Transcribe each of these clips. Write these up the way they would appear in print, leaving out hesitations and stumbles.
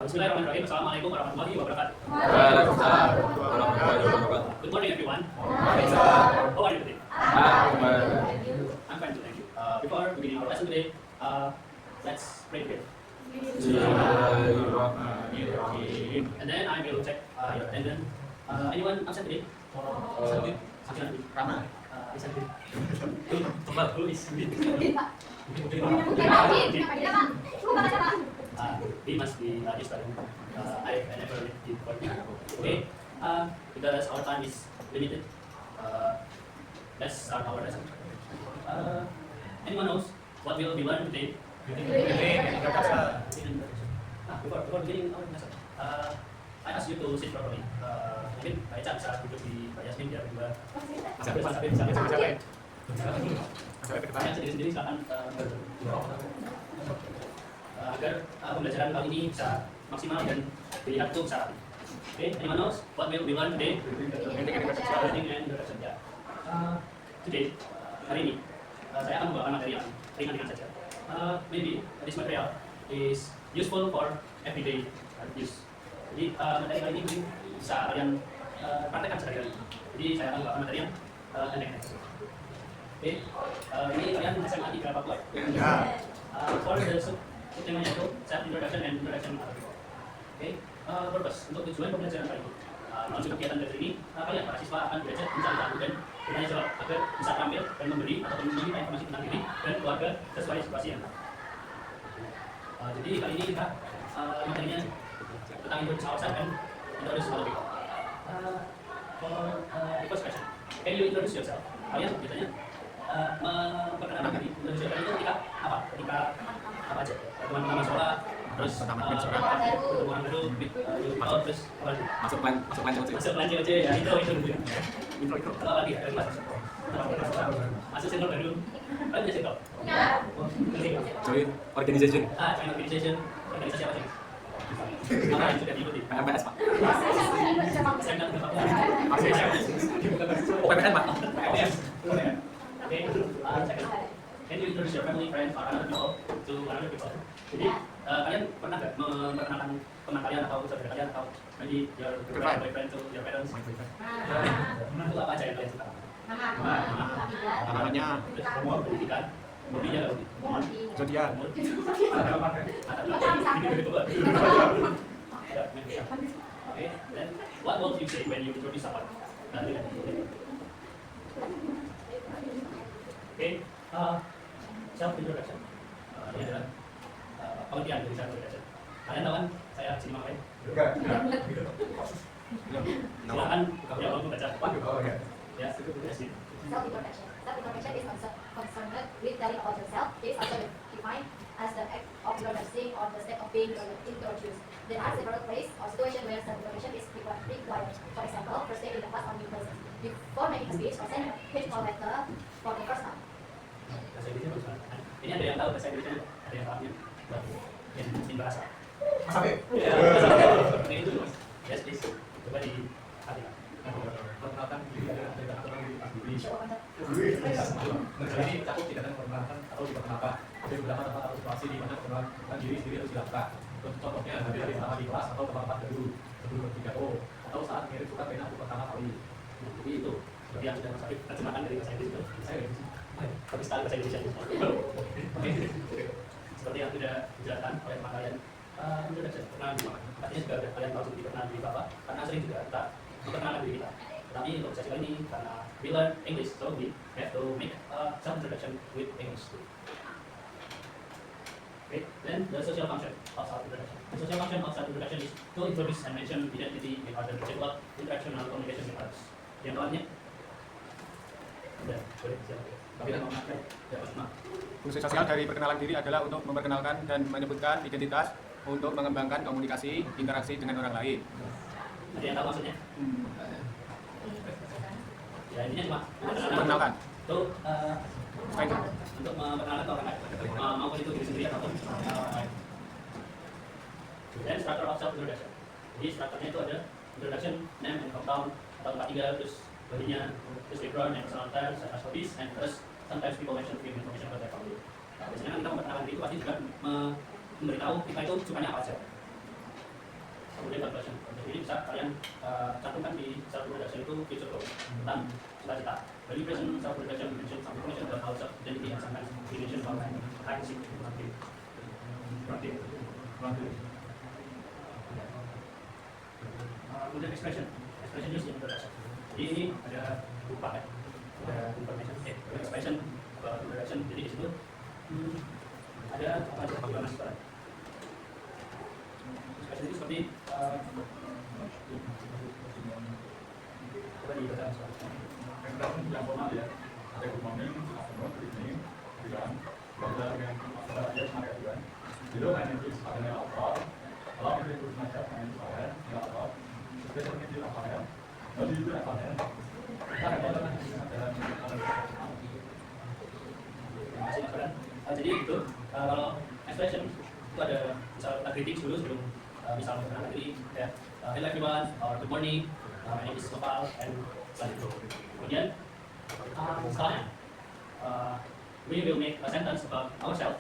Bismillahirrahmanirrahim. Assalamualaikum warahmatullahi wabarakatuh. Waalaikumsalam warahmatullahi wabarakatuh. Good morning, everyone. How are you today? I'm fine too, thank you. Before beginning our lesson today, let's pray together. And then I will check your attendance. Anyone absent today? Absent. Rama. Is absent. Who is with? We must be studying. I never did before. Okay, because our time is limited, let's start our lesson. Anyone knows what will be learned today? Before beginning our lesson, I ask you to sit properly. Mungkin Pak Eca bisa duduk di Pak Yasmin biar berdua. Kalian sendiri-sendiri silakan agar pembelajaran kali ini bisa maksimal dan dilihat itu bisa rapi. Okay, anyone knows what will we learn today? Learning and introduction. Ya. Today, hari ini, saya akan membawakan materi yang ringan-ringan saja. Maybe this material is useful for everyday use. Jadi materi kali ini bisa kalian praktekkan sehari-hari. Jadi saya akan membawakan materi yang pendek. Oke, ini kalian SMA 3 Papua. For the temanya itu self introduction and introduction other people. Okay, purpose untuk tujuan pembelajaran kali ini. Melalui kegiatan dari ini, kalian para siswa akan belajar mencari tahu dan bertanya jawab agar bisa terampil dan memberi atau meminta informasi tentang diri dan keluarga sesuai situasi yang ada. Jadi kali ini kita materinya tentang introduce ourselves and introduce other people. For the first question, can you introduce yourself? Kalian biasanya memperkenalkan diri, introduce yourself itu ketika apa? Ketika apa aja? Teman-teman sekolah, terus ketemu orang baru, terus Masuk plan COC ya itu dulu. Kalau lagi ada kelas masuk senior baru, kalian bisa senior. join organization Join organisasi apa sih? Apa yang sudah diikuti? PMPS Pak. Seminar berapa? PMPN Pak. Okay, second. Can you introduce your family, friends, or other people to other people? Jadi kalian pernah nggak memperkenalkan teman kalian atau saudara kalian atau maybe your girlfriend, boyfriend to your parents? Itu apa aja yang kalian suka? Namanya Pendidikan, hobinya nggak? zodiak. Okay, then what will you say when you introduce someone? Okay, self introduction. Ini adalah pengertian dari self introduction. Kalian tahu kan saya sini ngapain? Silakan yang mau baca. Ya, Self-introduction. Self-introduction is concerned with telling about yourself. It is also defined as the act of introducing or the state of being introduced. There are several places or situations where self-introduction is required. For example, first day in the class or new person. Before making a speech or send a page or letter for the first time. Bahasa Inggrisnya bagus banget. Ini ada yang tahu bahasa Inggrisnya? Ada yang pahamnya? Yang bahasa. Oke, itu dulu. Yes, please. Coba diartikan. Perkenalkan diri adalah perkenalkan diri pas diri. Ini cakup tindakan perkenalkan atau diperkenalkan. Ada beberapa tempat atau situasi di mana perkenalkan diri sendiri harus dilakukan. Contohnya hadir bersama di kelas atau tempat baru sebelum berpidato atau saat mengirim surat pena untuk pertama kali. Jadi itu seperti yang sudah Mas Afif terjemahkan dari bahasa Inggris itu. Saya Tapi sekali bahasa Indonesia. Oke. Seperti yang sudah dijelaskan oleh teman kalian, introduction perkenalan diri. Artinya juga kalian tahu seperti perkenalan diri Bapak, karena sering juga kita memperkenalkan diri kita. Tetapi untuk sesi kali ini, karena we learn English, so we have to make self introduction with English too. Okay, then the social function of self introduction. The social function of self introduction is to introduce and mention identity in order to develop interactional communication with others. Yang keempatnya, boleh silakan. Tapi mau makan, ya Mas. Fungsi sosial dari perkenalan diri adalah untuk memperkenalkan dan menyebutkan identitas untuk mengembangkan komunikasi interaksi dengan orang lain. Ada yang tahu maksudnya? Ya intinya cuma Memperkenalkan. itu untuk memperkenalkan orang lain, maupun itu diri sendiri ataupun orang lain. Dan structure of self introduction. Jadi strukturnya itu ada introduction, name, and hometown atau tempat tinggal, terus bodinya, terus background, and personal details, and hobbies, and terus sometimes people mention information about their family. Biasanya kita memperkenalkan diri itu pasti juga memberitahu kita itu sukanya apa aja. kemudian conclusion. Jadi bisa kalian cantumkan di self introduction itu future goal tentang cita-cita. Value present, self introduction, mention some information about our self identity and sometimes dimension about high seek productive. Kemudian expression use in introduction. Jadi ini ada empat ya, ada information, expression, introduction. Jadi di situ ada apa aja yang masuk ke expression itu seperti coba dibaca yang formal ya, ada good morning, afternoon, good evening, bilang, ada yang ada semangat juga. Jadi main itu sebenarnya apa? Kalau kita ikut semangat main sebenarnya apa? Sebenarnya itu apa ya? Jadi itu apa ya? Jadi itu kalau expression itu ada misal greeting dulu sebelum misal perkenalan diri ya, hello everyone or good morning, my name is Gopal and selanjutnya. Kemudian setelahnya we will make a sentence about ourselves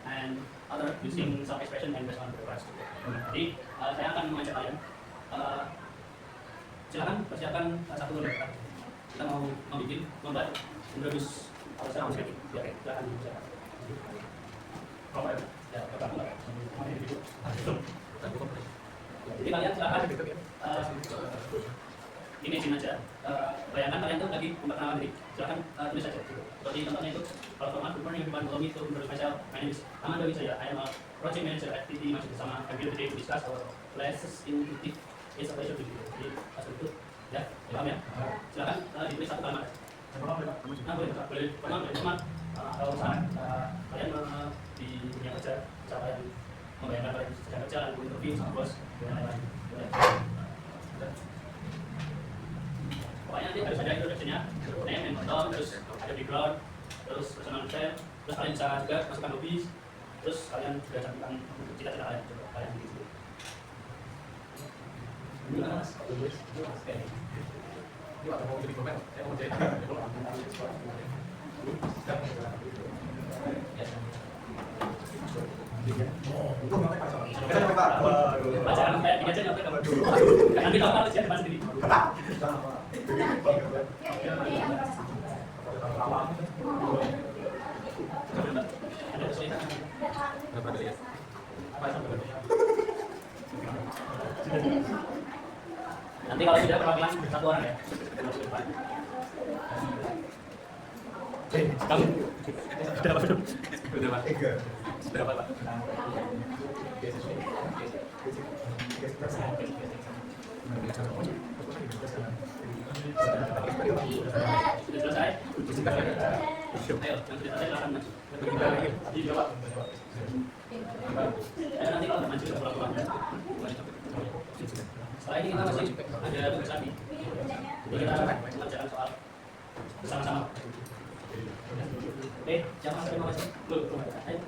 and other using some expression and based on the rest. Jadi saya akan mengajak kalian silakan persiapkan satu menit. Kita mau membuat introduce ourselves. Ya, silakan dipersiapkan. Ya, jadi kalian silakan imagine aja, bayangkan kalian tuh lagi memperkenalkan diri, silakan tulis aja. Seperti contohnya itu, kalau format good morning everyone, allow me to introduce myself. My name is Ahmad Dewi Saya. I am a project manager at TT masih bersama. I'm here today to discuss our classes in TT. It's a pleasure to be here. Jadi seperti itu, ya, paham ya? Silakan ditulis satu kalimat. Nah, boleh format atau saat kalian di dunia kerja, siapa yang membayangkan kalian sedang kerja, lalu interview sama bos dan lain-lain. Pokoknya nanti harus ada introduction-nya, name and bottom, terus ada background, terus personal detail, terus kalian bisa juga masukkan hobi, terus kalian juga cantumkan cita-cita kalian, coba kalian gitu. Bacaan kayak gini aja nyampe kamu. Nanti kamu harus jadi sendiri. Ada kesulitan. Nanti kalau sudah perwakilan satu orang ya. Kamu sudah apa belum? Sudah Pak. Sudah apa Pak? Sudah selesai? Ayo, yang sudah selesai silakan maju. Nanti kalau maju sudah pulang-pulang. Setelah ini kita masih ada tugas lagi. Jadi kita mengerjakan soal bersama-sama. Jangan sampai mau masuk. Ayo.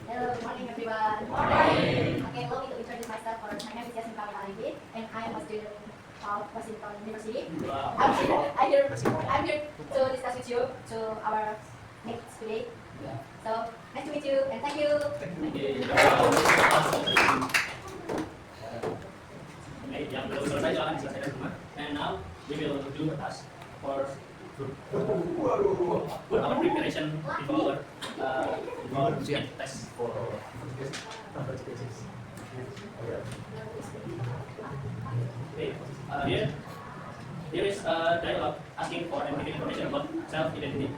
Hello, good morning everyone. Morning. Okay, allow me to introduce myself first. My name is Yasmin Kamil Aligi, and I am a student of Washington University. Wow. I'm here to discuss with you to our next today. So nice to meet you and thank you. Okay, yang belum selesai silakan diselesaikan semua. And now we will do a task for our preparation before test. Okay, here is a dialogue asking for and giving information about self-identity.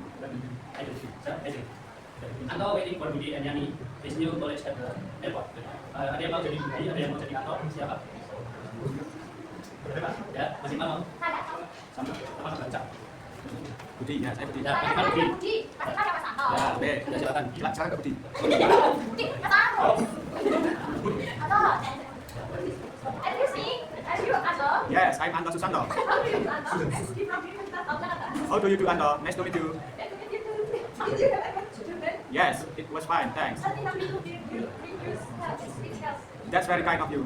Anto waiting for Budi and Yani, his new college at the airport. Ada yang mau jadi Budi, ada yang mau jadi Anto, siapa? Ya, masih mau? Sama baca. Budi, ya saya Budi. Ya, bagaimana Budi? Budi, masih ada Mas Anto. Ya, oke, ya silakan. Silakan ke Budi. Budi, Mas Anto. Anto, are you sing? Are you Anto? Yes, I'm Anto Susanto. How do you do Anto? He's from Universitas of Jakarta. How do you do, Anto? Nice to meet you. Nice to meet you too. How did you have a good children? Yes, it was fine, thanks. Nothing of you bring your speech else. That's very kind of you.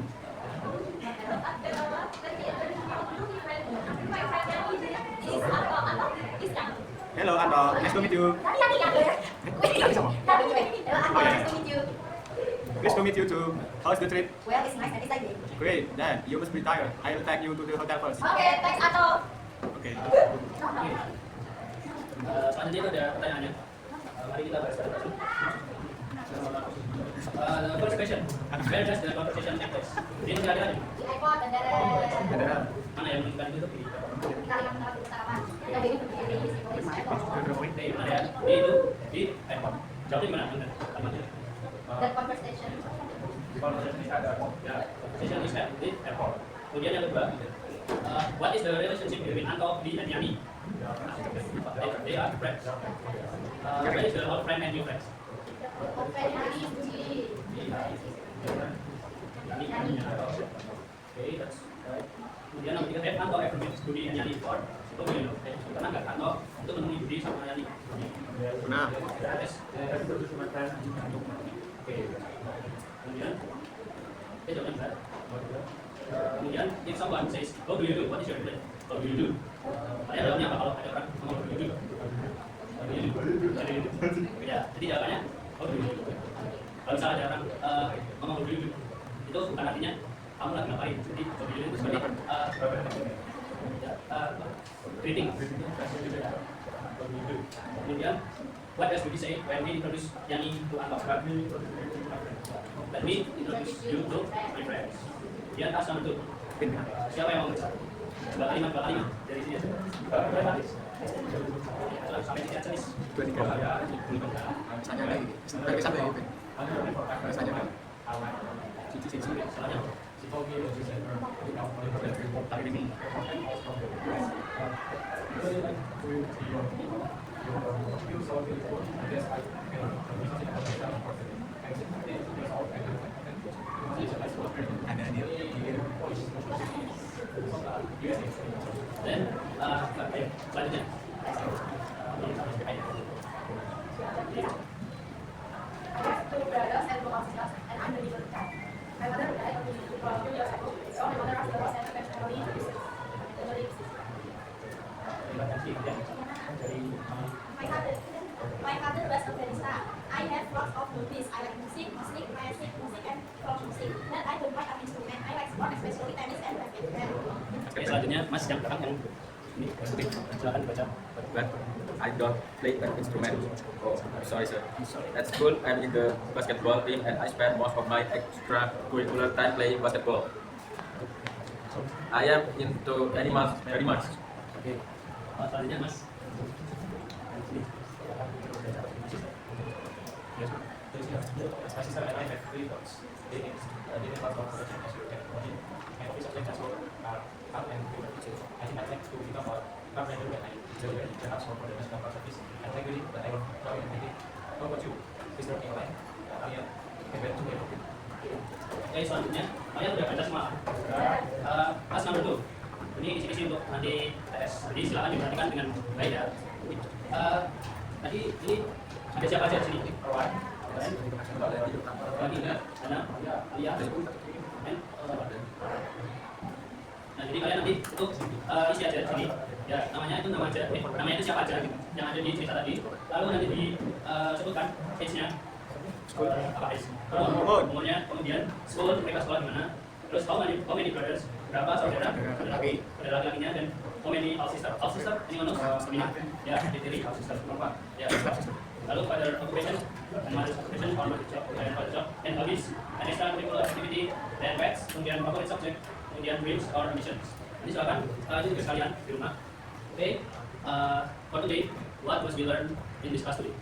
Hello, Hello, Anto. Nice to meet you. Nice to meet you. Pleased to meet you too. How's the trip? Well, it's nice and exciting. Great. Then you must be tired. I will take you to the hotel first. Okay, thanks Ato. Okay. Selanjutnya itu ada pertanyaannya. Mari kita bahas pada satu. The first question, where does the conversation take place? Di negara mana? Di airport bandara. Bandara. Mana yang menunjukkan itu? Di Kalimantan Utara. Yang ini di airport. Di mana ya? Di itu di airport. Jawabnya di mana? Kalimatnya. The conversation. Ya, conversation is at the airport. Kemudian yang kedua, what is the relationship between Anto, Bi, and Yani? They are friends. Where is the old friend and new friends? Open hari di. Yani. Okay, that's right. Kemudian nomor 3, have Anto ever met Budi and Yani before? Itu begini loh. Pernah nggak Anto untuk menemui Budi sama Yani? Pernah. Yes. Oke. Kemudian, jawabnya benar. Kemudian, if someone says, how do you do? What is your reply? How do you do? Kalian jawabnya apa kalau ada orang ngomong how do you do? How do you do? How do you do? Ya, jadi jawabannya how do you do? Kalau misalnya ada orang ngomong how do you do, itu bukan artinya kamu lagi ngapain. Jadi how do you do itu seperti greeting. Kemudian, what does Budi say when we introduce Yani to Anto? Let me introduce you to my friends. Kemudian task number 2. Siapa yang mau baca? Dua kalimat dari sini. Sampai sini aja nih. 2, 3. Misalnya lagi. Sampai sampai ya, Ben. Misalnya lagi. Sisi. Soalnya Tapi ini. Ada dia. dan selanjutnya. I have two brothers and two sisters, and I'm the middle child. My mother died when I was 2 years old, so my mother has the lost and the family is my father was a barista. I have lots of hobbies. I like music, and folk music. Then I don't like an instrument. I like sport, especially tennis and badminton. Oke, selanjutnya Mas yang belakang yang ini silakan dibaca. But I don't play an instrument. Oh, sorry sir. At school, I'm in the basketball team and I spend most of my extracurricular time playing basketball. I am into animals very much. Oke, selanjutnya Mas. Oke, selanjutnya kalian udah baca semua. Pas nomor 2. Ini isi-isi untuk nanti tes. Jadi silakan diperhatikan dengan baik ya. Tadi ini ada siapa aja di sini? Nah, jadi kalian nanti untuk isi aja di sini. Ya, namanya itu nama aja. Namanya itu siapa aja yang ada di cerita tadi. Lalu nanti disebutkan age-nya. Apa age? Umurnya, kemudian school, mereka sekolah di mana. Terus how many brothers? Berapa saudara? Saudara laki-lakinya dan how many half sister? Half sister? Anyone knows? Ya, diri half sister perempuan. Ya. Lalu father occupation, mother's occupation, or mother's job, and father's job, and hobbies, and extracurricular activity, then pets, kemudian favorite subject, kemudian dreams or ambitions. Ini silakan itu juga sekalian di rumah. Oke, for today, what was we learn in this class today?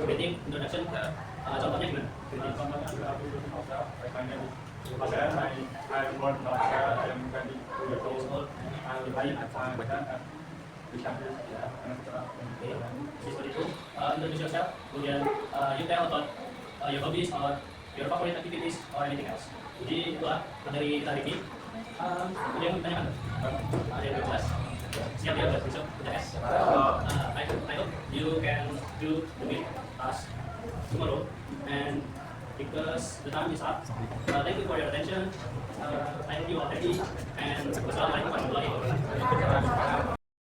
Greeting, introduction, contohnya gimana? Seperti itu, introduce yourself, kemudian you tell about your hobbies or your favorite activities or anything else. Jadi itulah materi kita hari ini. Ada yang ditanyakan? Ada yang jelas? Siap ya buat besok UTS? I hope you can do the big task tomorrow, and because the time is up, thank you for your attention. I hope you are ready, and wassalamualaikum warahmatullahi wabarakatuh.